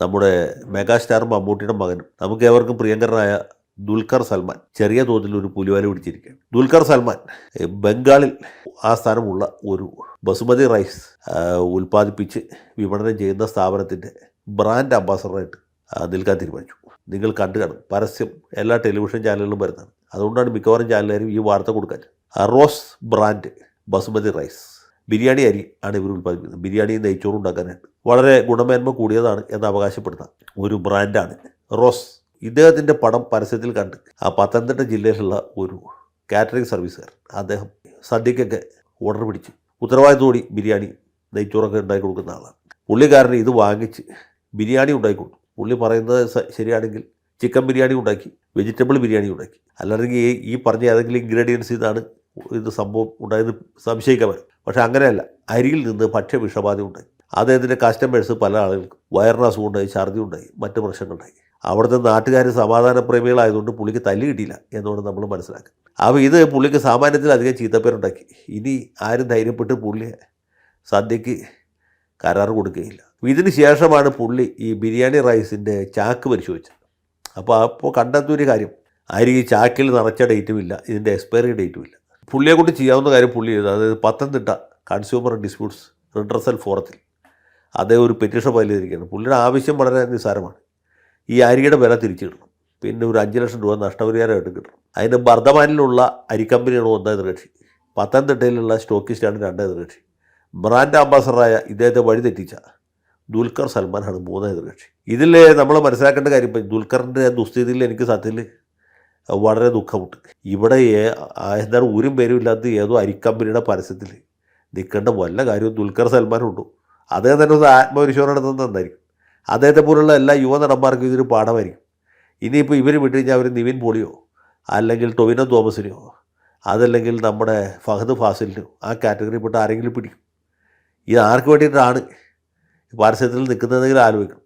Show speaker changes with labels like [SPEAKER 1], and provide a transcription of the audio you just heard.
[SPEAKER 1] നമ്മുടെ മെഗാസ്റ്റാർ മമ്മൂട്ടിയുടെ മകനും നമുക്ക് ഏവർക്കും പ്രിയങ്കരനായ ദുൽഖർ സൽമാൻ ചെറിയ തോതിൽ ഒരു പുലിവാല പിടിച്ചിരിക്കുകയാണ്. ദുൽഖർ സൽമാൻ ബംഗാളിൽ ആസ്ഥാനമുള്ള ഒരു ബസുമതി റൈസ് ഉൽപ്പാദിപ്പിച്ച് വിപണനം ചെയ്യുന്ന സ്ഥാപനത്തിൻ്റെ ബ്രാൻഡ് അംബാസഡറായിട്ട് നിൽക്കാൻ തീരുമാനിച്ചു. നിങ്ങൾ കണ്ടു കാണും, പരസ്യം എല്ലാ ടെലിവിഷൻ ചാനലുകളിലും വരുന്നതാണ്. അതുകൊണ്ടാണ് മിക്കവാറും ചാനലുകാരും ഈ വാർത്ത കൊടുക്കാൻ. Rose brand basmati rice biryani അരി ആണ് ഇവർ ഉൽപ്പാദിപ്പിക്കുന്നത്. ബിരിയാണിയും നെയ്ച്ചോറും ഉണ്ടാക്കാനായിട്ട് വളരെ ഗുണമേന്മ കൂടിയതാണ് എന്ന് അവകാശപ്പെടുന്ന ഒരു ബ്രാൻഡാണ് റോസ്. ഇദ്ദേഹത്തിൻ്റെ പടം പരസ്യത്തിൽ കണ്ട് ആ പത്തനംതിട്ട ജില്ലയിലുള്ള ഒരു കാറ്ററിംഗ് സർവീസുകാർ അദ്ദേഹം സദ്യക്കൊക്കെ ഓർഡർ പിടിച്ച് ഉത്തരവാദിത്തോടി ബിരിയാണി നെയ്ച്ചോറൊക്കെ ഉണ്ടാക്കി കൊടുക്കുന്ന ആളാണ്. പുള്ളിക്കാരന് ഇത് വാങ്ങിച്ച് ബിരിയാണി ഉണ്ടാക്കി കൊടുത്തു. പുള്ളി പറയുന്നത് ശരിയാണെങ്കിൽ ചിക്കൻ ബിരിയാണി ഉണ്ടാക്കി, വെജിറ്റബിൾ ബിരിയാണി ഉണ്ടാക്കി. അല്ലാതെങ്കിൽ ഈ പറഞ്ഞ ഏതെങ്കിലും ഇൻഗ്രീഡിയൻസ് ഇതാണ് ഇത് സംഭവം ഉണ്ടായത് സംശയിക്കാൻ പറ്റും. പക്ഷേ അങ്ങനെയല്ല, അരിയിൽ നിന്ന് ഭക്ഷ്യവിഷബാധ ഉണ്ടായി. അദ്ദേഹത്തിൻ്റെ കസ്റ്റമേഴ്സ് പല ആളുകൾക്കും വയറിന് അസുഖം ഉണ്ടായി, ഛർദി ഉണ്ടായി, മറ്റ് പ്രശ്നങ്ങളുണ്ടായി. അവിടുത്തെ നാട്ടുകാർ സമാധാന പ്രേമികളായതുകൊണ്ട് പുള്ളിക്ക് തല്ല് കിട്ടിയില്ല എന്നുകൊണ്ട് നമ്മൾ മനസ്സിലാക്കുക. അപ്പോൾ ഇത് പുള്ളിക്ക് സാമാന്യത്തിലധികം ചീത്തപ്പേരുണ്ടാക്കി. ഇനി ആരും ധൈര്യപ്പെട്ട് പുള്ളിയെ സദ്യക്ക് കരാർ കൊടുക്കുകയില്ല. ഇതിന് ശേഷമാണ് പുള്ളി ഈ ബിരിയാണി റൈസിൻ്റെ ചാക്ക് പരിശോധിച്ചത്. അപ്പോൾ കണ്ടെത്തിയൊരു കാര്യം, അരി ഈ ചാക്കിൽ നിറച്ച ഡേറ്റുമില്ല, ഇതിൻ്റെ എക്സ്പയറി ഡേറ്റുമില്ല. പുള്ളിയെ കൊണ്ട് ചെയ്യാവുന്ന കാര്യം പുള്ളി ചെയ്തു. അതായത് പത്തനംതിട്ട കൺസ്യൂമർ ഡിസ്പ്യൂട്ട്സ് റിഡ്രസൽ ഫോറത്തിൽ അദ്ദേഹം ഒരു പെറ്റീഷൻ ഫയൽ ചെയ്തിരിക്കുകയാണ്. പുള്ളിയുടെ ആവശ്യം വളരെ നിസ്സാരമാണ്. ഈ അരിയുടെ വില തിരിച്ചിടണം, പിന്നെ ഒരു 5 ലക്ഷം രൂപ നഷ്ടപരിഹാരമായിട്ട് കിട്ടണം. അതിന് ബർദ്ധമാനിലുള്ള അരിക്കമ്പനിയാണ് 1 എതിർകക്ഷി, പത്തനംതിട്ടയിലുള്ള സ്റ്റോക്കിസ്റ്റാണ് 2 എതിർകക്ഷി, ബ്രാൻഡ് അംബാസഡറായ ഇദ്ദേഹത്തെ വഴിതെറ്റിച്ച ദുൽഖർ സൽമാനാണ് 3 എതിർകക്ഷി. ഇതിൽ നമ്മൾ മനസ്സിലാക്കേണ്ട കാര്യം, ഇപ്പം ദുൽഖറിൻ്റെ ദുസ്ഥിതിയിൽ എനിക്ക് സത്യത്തിൽ വളരെ ദുഃഖമുണ്ട്. ഇവിടെ എന്താണ് ഊരും പേരും ഇല്ലാത്ത ഏതോ അരിക്കമ്പനിയുടെ പരസ്യത്തിൽ നിൽക്കേണ്ട വല്ല കാര്യവും ദുൽഖർ സൽമാനുണ്ടോ? അദ്ദേഹം തന്നെ ഒന്ന് ആത്മപരിശോധന നടത്തുന്നത് നന്നായിരിക്കും. അദ്ദേഹത്തെ പോലുള്ള എല്ലാ യുവ നടന്മാർക്കും ഇതൊരു പാഠമായിരിക്കും. ഇനിയിപ്പോൾ ഇവർ വിട്ടു കഴിഞ്ഞാൽ അവർ നിവിൻ പോളിയോ അല്ലെങ്കിൽ ടൊവിനോ തോമസിനെയോ അതല്ലെങ്കിൽ നമ്മുടെ ഫഹദ് ഫാസിലിനോ ആ കാറ്റഗറിയിൽപ്പെട്ട ആരെങ്കിലും പിടിക്കും. ഇത് ആർക്ക് വേണ്ടിയിട്ടാണ് പരസ്യത്തിൽ നിൽക്കുന്നതെങ്കിലും ആലോചിക്കണം.